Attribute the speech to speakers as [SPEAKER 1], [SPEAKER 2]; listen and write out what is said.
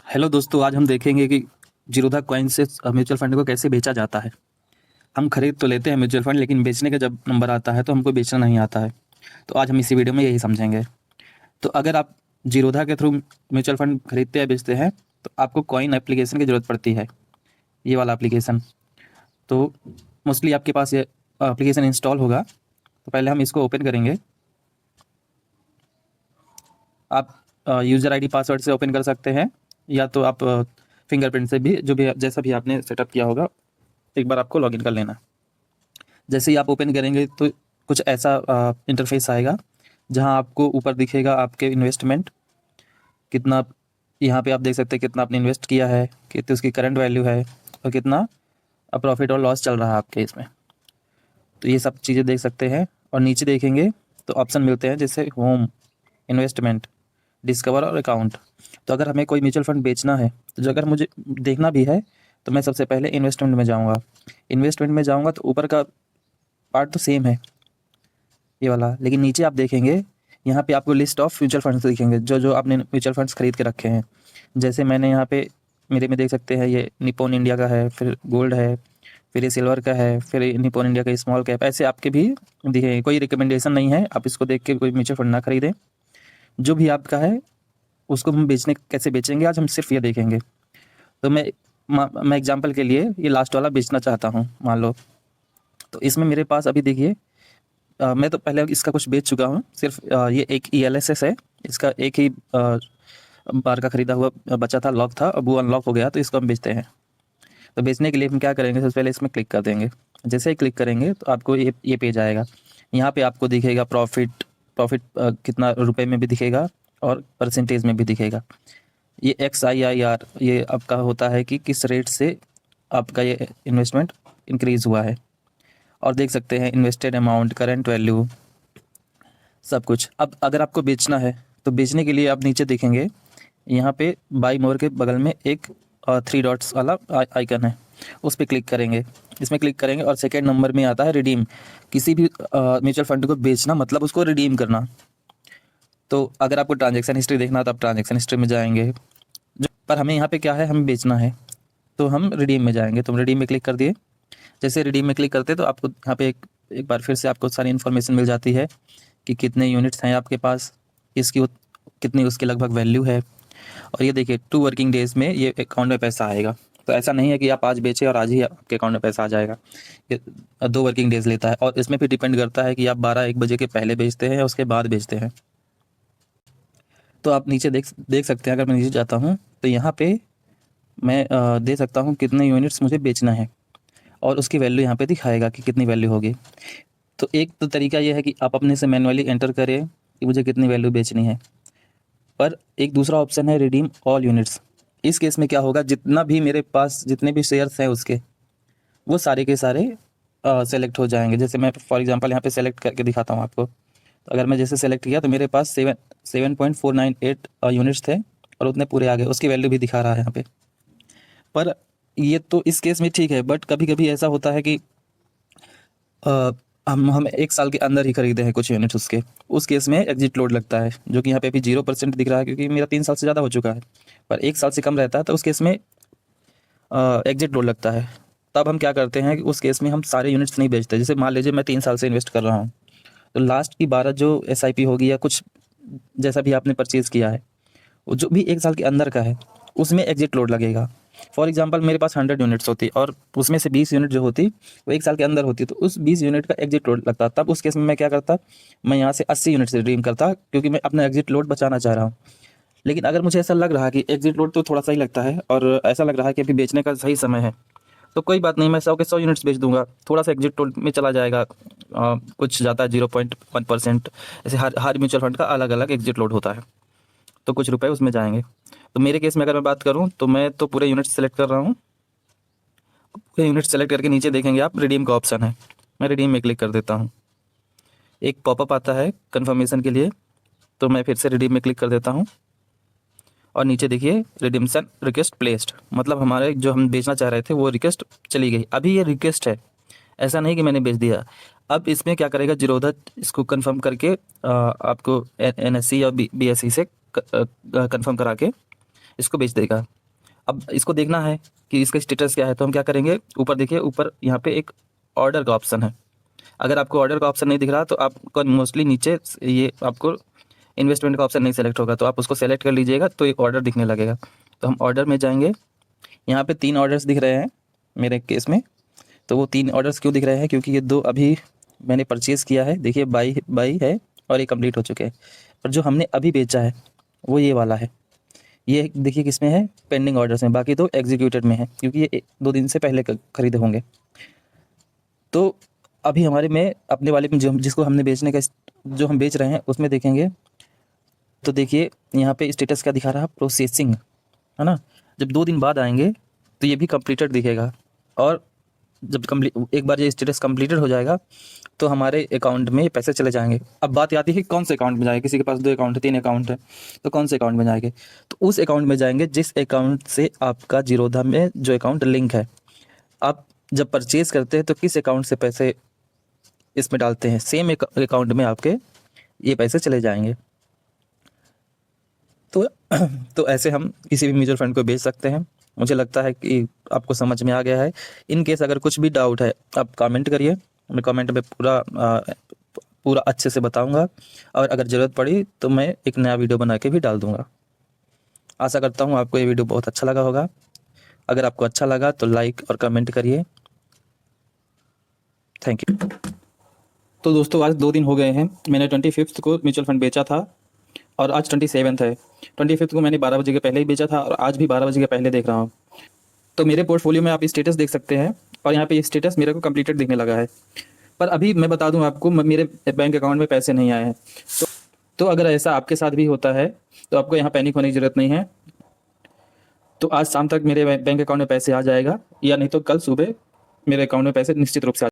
[SPEAKER 1] Hello दोस्तों, आज हम देखेंगे कि जीरोधा कॉइन से म्यूचुअल फंड को कैसे बेचा जाता है। हम खरीद तो लेते हैं म्यूचुअल फंड, लेकिन बेचने का जब नंबर आता है तो हमको बेचना नहीं आता है। तो आज हम इसी वीडियो में यही समझेंगे। तो अगर आप जीरोधा के थ्रू म्यूचुअल फंड खरीदते या बेचते हैं तो आपको कॉइन एप्लीकेशन की ज़रूरत पड़ती है, ये वाला एप्लीकेशन। तो मोस्टली आपके पास ये एप्लीकेशन इंस्टॉल होगा। तो पहले हम इसको ओपन करेंगे। आप यूज़र आईडी पासवर्ड से ओपन कर सकते हैं, या तो आप फिंगरप्रिंट से भी, जो भी जैसा भी आपने सेटअप किया होगा, एक बार आपको लॉगिन कर लेना। जैसे ही आप ओपन करेंगे तो कुछ ऐसा इंटरफेस आएगा, जहां आपको ऊपर दिखेगा आपके इन्वेस्टमेंट कितना। यहाँ पे आप देख सकते हैं कितना आपने इन्वेस्ट किया है, कितनी उसकी करंट वैल्यू है, और कितना प्रॉफिट और लॉस चल रहा है आपके इसमें। तो ये सब चीज़ें देख सकते हैं। और नीचे देखेंगे तो ऑप्शन मिलते हैं, जैसे होम, इन्वेस्टमेंट, डिस्कवर और अकाउंट। तो अगर हमें कोई म्यूचुअल फंड बेचना है, तो जो अगर मुझे देखना भी है, तो मैं सबसे पहले इन्वेस्टमेंट में जाऊँगा। इन्वेस्टमेंट में जाऊँगा तो ऊपर का पार्ट तो सेम है, ये वाला, लेकिन नीचे आप देखेंगे यहाँ पे आपको लिस्ट ऑफ म्यूचुअल फंड्स दिखेंगे, जो जो आपने म्यूचुअल फंड्स खरीद के रखे हैं। जैसे मैंने यहाँ पे मेरे में देख सकते हैं, ये निप्पॉन इंडिया का है, फिर गोल्ड है, फिर ये सिल्वर का है, फिर निप्पॉन इंडिया का स्मॉल कैप, ऐसे आपके भी दिखेंगे। कोई रिकमेंडेशन नहीं है, आप इसको देख के कोई म्यूचुअल फंड ना खरीदें। जो भी आपका है उसको हम कैसे बेचेंगे, आज हम सिर्फ ये देखेंगे। तो मैं एग्जांपल के लिए ये लास्ट वाला बेचना चाहता हूँ, मान लो। तो इसमें मेरे पास अभी देखिए, मैं तो पहले इसका कुछ बेच चुका हूँ। सिर्फ ये एक ELSS है, इसका एक ही बार का खरीदा हुआ बचा था, लॉक था, अब वो अनलॉक हो गया, तो इसको हम बेचते हैं। तो बेचने के लिए हम क्या करेंगे, सबसे पहले इसमें क्लिक कर देंगे। जैसे ही क्लिक करेंगे तो आपको ये पेज आएगा। यहाँ पे आपको दिखेगा प्रॉफिट। प्रॉफिट कितना रुपए में भी दिखेगा और परसेंटेज में भी दिखेगा। ये XIIR ये आपका होता है कि किस रेट से आपका ये इन्वेस्टमेंट इंक्रीज़ हुआ है। और देख सकते हैं इन्वेस्टेड अमाउंट, करंट वैल्यू, सब कुछ। अब अगर आपको बेचना है तो बेचने के लिए आप नीचे देखेंगे, यहाँ पे बाई मोर के बगल में एक 3 डॉट्स वाला आइकन है, उस पर क्लिक करेंगे। इसमें क्लिक करेंगे और सेकेंड नंबर में आता है रिडीम। किसी भी म्यूचुअल फंड को बेचना मतलब उसको रिडीम करना। तो अगर आपको ट्रांजेक्शन हिस्ट्री देखना तो आप ट्रांजेक्शन हिस्ट्री में जाएंगे, पर हमें यहाँ पे क्या है, हमें बेचना है, तो हम रिडीम में जाएंगे। तो हम रिडीम में क्लिक कर दिए। जैसे रिडीम में क्लिक करते तो आपको यहाँ पे एक बार फिर से आपको सारी इन्फॉर्मेशन मिल जाती है कि कितने यूनिट्स हैं आपके पास, इसकी कितनी उसकी लगभग वैल्यू है। और ये देखिए 2 वर्किंग डेज़ में ये अकाउंट में पैसा आएगा। तो ऐसा नहीं है कि आप आज बेचें और आज ही आपके अकाउंट में पैसा आ जाएगा। ये 2 वर्किंग डेज़ लेता है, और इसमें भी डिपेंड करता है कि आप 12-1 बजे के पहले बेचते हैं या उसके बाद बेचते हैं। तो आप नीचे देख सकते हैं, अगर मैं नीचे जाता हूँ तो यहाँ पे मैं दे सकता हूँ कितने यूनिट्स मुझे बेचना है, और उसकी वैल्यू यहाँ पे दिखाएगा कि कितनी वैल्यू होगी। तो एक तो तरीका ये है कि आप अपने से मैनुअली एंटर करें कि मुझे कितनी वैल्यू बेचनी है। पर एक दूसरा ऑप्शन है रिडीम ऑल यूनिट्स। इस केस में क्या होगा, जितना भी मेरे पास जितने भी शेयर्स हैं उसके, वो सारे के सारे सेलेक्ट हो जाएंगे। जैसे मैं फॉर एग्जांपल यहाँ पे सेलेक्ट करके दिखाता हूँ आपको। तो अगर मैं जैसे सेलेक्ट किया तो मेरे पास 7.498 यूनिट्स थे, और उतने पूरे आ गए, उसकी वैल्यू भी दिखा रहा है यहाँ पे। पर ये तो इस केस में ठीक है, बट कभी कभी ऐसा होता है कि अ, हम 1 साल के अंदर ही खरीदे हैं कुछ यूनिट्स उसके, उस केस में एग्जिट लोड लगता है, जो कि यहाँ पे अभी 0% दिख रहा है, क्योंकि मेरा 3 साल से ज़्यादा हो चुका है। पर 1 साल से कम रहता है तो उस केस में एग्जिट लोड लगता है। तब हम क्या करते हैं कि उस केस में हम सारे यूनिट्स नहीं बेचते। जैसे मान लीजिए मैं 3 साल से इन्वेस्ट कर रहा हूँ, तो लास्ट की 12 जो SIP होगी या कुछ जैसा भी आपने परचेज़ किया है, वो जो भी 1 साल के अंदर का है, उसमें एग्जिट लोड लगेगा। फॉर एग्जांपल मेरे पास 100 यूनिट्स होती और उसमें से 20 यूनिट जो होती वो 1 साल के अंदर होती, तो उस 20 यूनिट का एग्जिट लोड लगता। तब उस केस में मैं क्या करता, मैं यहाँ से 80 यूनिट से रिडीम करता, क्योंकि मैं अपना एग्जिट लोड बचाना चाह रहा हूँ। लेकिन अगर मुझे ऐसा लग रहा है कि एग्जिट लोड तो थोड़ा सा ही लगता है, और ऐसा लग रहा है कि अभी बेचने का सही समय है, तो कोई बात नहीं, मैं 100 के 100 यूनिट्स बेच दूंगा। थोड़ा सा एग्जिट लोड में चला जाएगा, कुछ जाता है 0.1%। ऐसे हर हर म्यूचुअल फंड का अलग अलग एग्जिट लोड होता है, तो कुछ रुपए उसमें जाएंगे। तो मेरे केस में अगर मैं बात करूं तो मैं तो पूरे यूनिट सेलेक्ट कर रहा हूं। पूरे यूनिट सेलेक्ट करके नीचे देखेंगे आप, रिडीम का ऑप्शन है, मैं रिडीम में क्लिक कर देता हूं। एक पॉपअप आता है कन्फर्मेशन के लिए, तो मैं फिर से रिडीम में क्लिक कर देता हूं। और नीचे देखिए रिडीम्शन रिक्वेस्ट प्लेस्ड, मतलब हमारे जो हम बेचना चाह रहे थे वो रिक्वेस्ट चली गई। अभी ये रिक्वेस्ट है, ऐसा नहीं कि मैंने बेच दिया। अब इसमें क्या करेगा, जीरोधा इसको कंफर्म करके आपको NSE या BSE से कंफर्म करा के इसको बेच देगा। अब इसको देखना है कि इसका स्टेटस क्या है, तो हम क्या करेंगे, ऊपर देखिए, ऊपर यहाँ पे एक ऑर्डर का ऑप्शन है। अगर आपको ऑर्डर का ऑप्शन नहीं दिख रहा तो आपको मोस्टली नीचे ये आपको इन्वेस्टमेंट का ऑप्शन नहीं सेलेक्ट होगा, तो आप उसको सेलेक्ट कर लीजिएगा तो एक ऑर्डर दिखने लगेगा। तो हम ऑर्डर में जाएंगे, यहाँ पे 3 ऑर्डर्स दिख रहे हैं मेरे केस में। तो वो 3 ऑर्डर्स क्यों दिख रहे हैं, क्योंकि ये 2 अभी मैंने परचेज़ किया है। देखिए बाई बाई है और ये कंप्लीट हो चुके हैं। पर जो हमने अभी बेचा है वो ये वाला है। ये देखिए किस में है, पेंडिंग ऑर्डर्स में, बाकी तो एग्जीक्यूटेड में है क्योंकि ये 2 दिन से पहले खरीदे होंगे। तो अभी हमारे में अपने वाले में जो जिसको हमने बेचने का जो हम बेच रहे हैं उसमें देखेंगे तो देखिए यहाँ पे स्टेटस क्या दिखा रहा है, प्रोसेसिंग, है ना। जब 2 दिन बाद आएंगे तो ये भी कंप्लीटेड दिखेगा, और जब एक बार ये स्टेटस कंप्लीटेड हो जाएगा तो हमारे अकाउंट में ये पैसे चले जाएंगे। अब बात आती है कि कौन से अकाउंट में जाएंगे, किसी के पास 2 अकाउंट है, 3 अकाउंट है, तो कौन से अकाउंट में जाएंगे, तो उस अकाउंट में जाएंगे जिस अकाउंट से आपका जीरोधा में जो अकाउंट लिंक है। आप जब परचेज़ करते हैं तो किस अकाउंट से पैसे इसमें डालते हैं, सेम अकाउंट में आपके ये पैसे चले जाएंगे। तो तो ऐसे हम किसी भी म्यूचुअल फंड को बेच सकते हैं। मुझे लगता है कि आपको समझ में आ गया है। इन केस अगर कुछ भी डाउट है आप कमेंट करिए, मैं कमेंट में पूरा अच्छे से बताऊंगा, और अगर ज़रूरत पड़ी तो मैं एक नया वीडियो बना के भी डाल दूंगा। आशा करता हूँ आपको ये वीडियो बहुत अच्छा लगा होगा। अगर आपको अच्छा लगा तो लाइक और कमेंट करिए। Thank you. तो दोस्तों आज 2 दिन हो गए हैं, मैंने 25 को म्यूचुअल फंड बेचा था और आज 27 है। 25 को मैंने 12 बजे के पहले ही बेचा था और आज भी 12 बजे के पहले देख रहा हूँ। तो मेरे पोर्टफोलियो में आप स्टेटस देख सकते हैं, और यहाँ पे स्टेटस मेरे को कंप्लीटेड दिखने लगा है। पर अभी मैं बता दूं आपको, मेरे बैंक अकाउंट में पैसे नहीं आए हैं। तो अगर ऐसा आपके साथ भी होता है तो आपको यहाँ पैनिक होने की ज़रूरत नहीं है। तो आज शाम तक मेरे बैंक अकाउंट में पैसे आ जाएगा, या नहीं तो कल सुबह मेरे अकाउंट में पैसे निश्चित रूप से